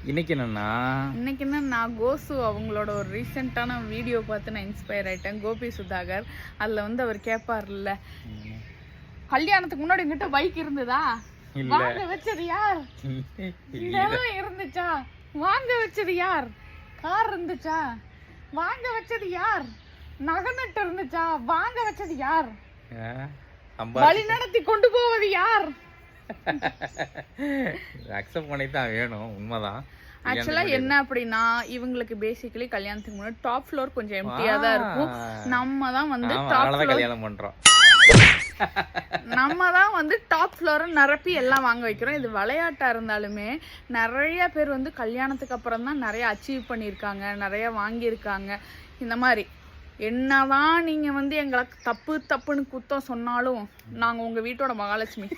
இன்னைக்கு என்ன நான் கோசு அவங்களோட ஒரு ரீசெண்டான வீடியோ பார்த்து நான் இன்ஸ்பயர் ஆயிட்டேன். கோபி சுதாகர் அதுல வந்து அவர் கேட்பார்ல, கல்யாணத்துக்கு முன்னாடி என்கிட்ட பைக் இருந்ததா, வாங்க வச்சது யார்? நிலம் இருந்துச்சா, வாங்க வச்சது யார்? கார் இருந்துச்சா, வாங்க வச்சது யார்? நகநட்டு இருந்துச்சா, வாங்க வச்சது யார்? வழி நடத்தி கொண்டு போவது யார்? அக்செப்ட் பண்ணி தான் வேணும், உண்மைதான். ஆக்சுவலா என்ன அப்படின்னா, இவங்களுக்கு பேசிக்கலி கல்யாணத்துக்கு முன்னாடி டாப் ஃப்ளோர் கொஞ்சம் எம்டியா தான் இருக்கும். நம்ம தான் வந்து கல்யாணம் பண்றோம், நம்ம தான் வந்து டாப் ஃப்ளோரை நிரப்பி எல்லாம் வாங்க வைக்கிறோம். இது விளையாட்டா இருந்தாலுமே நிறைய பேர் வந்து கல்யாணத்துக்கு அப்புறம் தான் நிறைய அச்சீவ் பண்ணியிருக்காங்க, நிறைய வாங்கியிருக்காங்க. இந்த மாதிரி என்னதான் நீங்க வந்து எங்களை தப்புன்னு குத்தம் சொன்னாலும் நாங்க உங்க வீட்டோட மகாலட்சுமி.